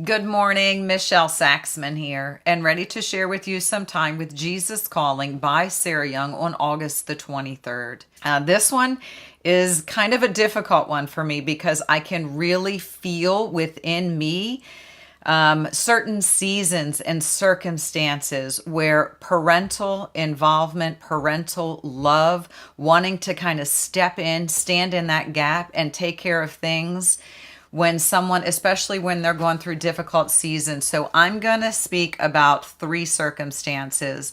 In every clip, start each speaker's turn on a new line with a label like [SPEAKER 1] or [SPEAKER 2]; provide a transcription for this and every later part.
[SPEAKER 1] Good morning, Michelle Saxman here, and ready to share with you some time with Jesus Calling by Sarah Young on August the 23rd. This one is kind of a difficult one for me because I can really feel within me certain seasons and circumstances where parental involvement, parental love, wanting to kind of step in, stand in that gap, and take care of things when someone, especially when they're going through difficult seasons. So I'm going to speak about three circumstances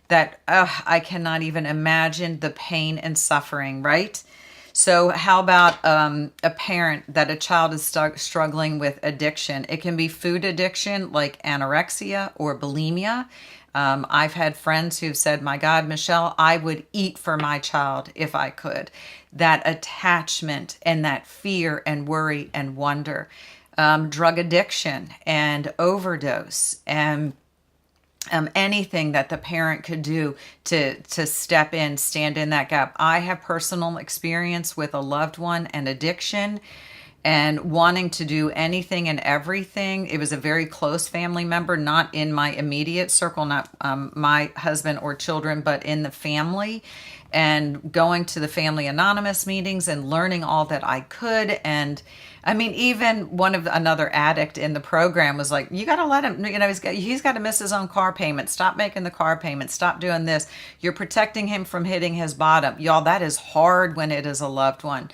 [SPEAKER 1] that I cannot even imagine the pain and suffering, right? So how about a parent that a child is struggling with addiction? It can be food addiction like anorexia or bulimia. I've had friends who've said, my God, Michelle, I would eat for my child if I could. That attachment and that fear and worry and wonder. Drug addiction and overdose and anything that the parent could do to step in, stand in that gap. I have personal experience with a loved one and addiction and wanting to do anything and everything. It was a very close family member, not in my immediate circle, not my husband or children, but in the family, and going to the Family Anonymous meetings and learning all that I could. And I mean, even another addict in the program was like, you got to let him, he's got to miss his own car payment. Stop making the car payment. Stop doing this. You're protecting him from hitting his bottom. Y'all, that is hard when it is a loved one.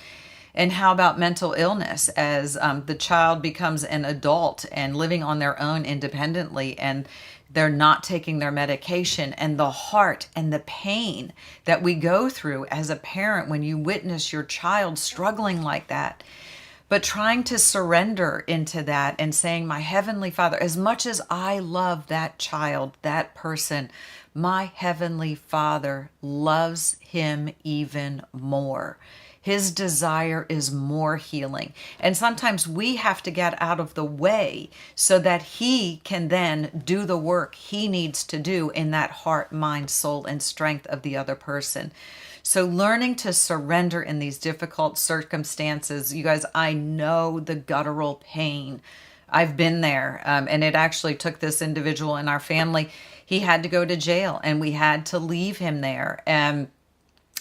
[SPEAKER 1] And how about mental illness as the child becomes an adult and living on their own independently, and they're not taking their medication, and the heart and the pain that we go through as a parent when you witness your child struggling like that. But trying to surrender into that and saying, my Heavenly Father, as much as I love that child, that person, my Heavenly Father loves him even more. His desire is more healing. And sometimes we have to get out of the way so that he can then do the work he needs to do in that heart, mind, soul, and strength of the other person. So learning to surrender in these difficult circumstances, you guys, I know the guttural pain. I've been there. And it actually took this individual in our family. He had to go to jail and we had to leave him there. And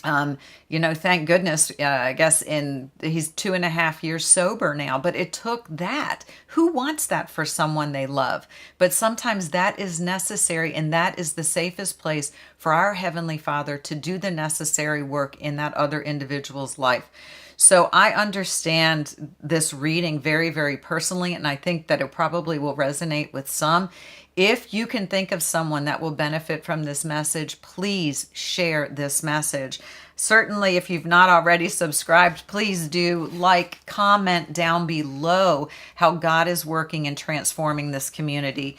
[SPEAKER 1] thank goodness, I guess he's 2.5 years sober now, but it took that. Who wants that for someone they love? But sometimes that is necessary, and that is the safest place for our Heavenly Father to do the necessary work in that other individual's life. So I understand this reading very, very personally, and I think that it probably will resonate with some. If you can think of someone that will benefit from this message, please share this message. Certainly, if you've not already subscribed, please do like, comment down below how God is working and transforming this community.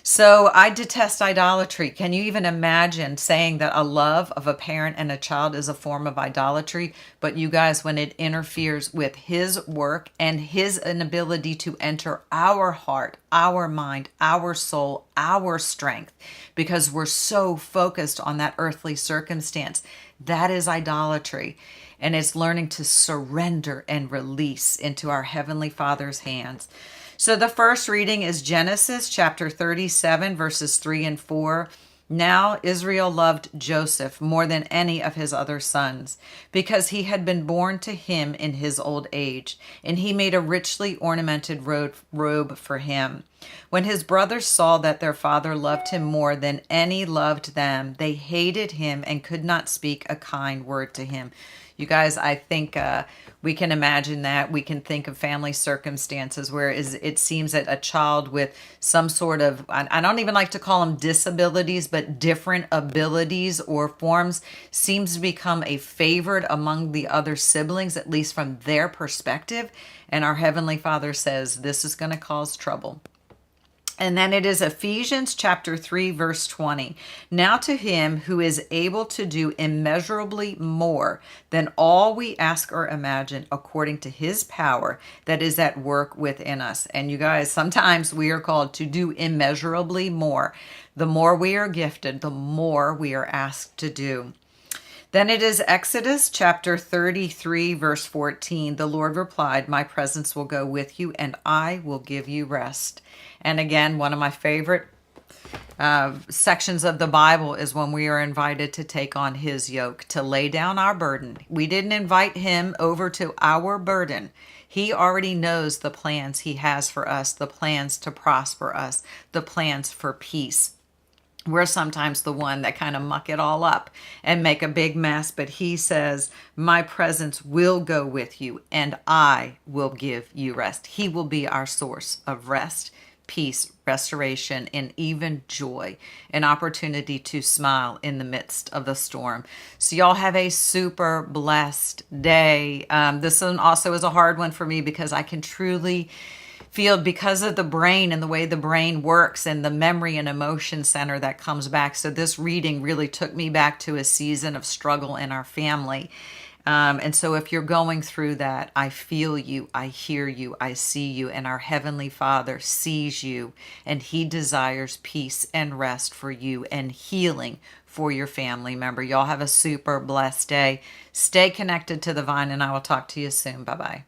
[SPEAKER 1] So I detest idolatry. Can you even imagine saying that a love of a parent and a child is a form of idolatry? But you guys, when it interferes with his work and his inability to enter our heart, our mind, our soul, our strength, because we're so focused on that earthly circumstance, that is idolatry. And it's learning to surrender and release into our Heavenly Father's hands. So the first reading is Genesis chapter 37, verses 3 and 4. Now Israel loved Joseph more than any of his other sons, because he had been born to him in his old age, and he made a richly ornamented robe for him. When his brothers saw that their father loved him more than any loved them, they hated him and could not speak a kind word to him. You guys, I think we can imagine that. We can think of family circumstances where it seems that a child with some sort of, I don't even like to call them disabilities, but different abilities or forms, seems to become a favorite among the other siblings, at least from their perspective. And our Heavenly Father says this is going to cause trouble. And then it is Ephesians chapter 3, verse 20. Now to him who is able to do immeasurably more than all we ask or imagine, according to his power that is at work within us. And you guys, sometimes we are called to do immeasurably more. The more we are gifted, the more we are asked to do. Then it is Exodus chapter 33, verse 14. The Lord replied, "My presence will go with you, and I will give you rest." And again, one of my favorite sections of the Bible is when we are invited to take on his yoke, to lay down our burden. We didn't invite him over to our burden. He already knows the plans he has for us, the plans to prosper us, the plans for peace. We're sometimes the one that kind of muck it all up and make a big mess, but he says, "My presence will go with you and I will give you rest." He will be our source of rest, peace, restoration, and even joy, an opportunity to smile in the midst of the storm. So y'all have a super blessed day. This one also is a hard one for me because I can truly feel, because of the brain and the way the brain works and the memory and emotion center that comes back. So this reading really took me back to a season of struggle in our family. And so if you're going through that, I feel you, I hear you, I see you, and our Heavenly Father sees you, and he desires peace and rest for you and healing for your family member. Y'all have a super blessed day. Stay connected to the vine, and I will talk to you soon. Bye-bye.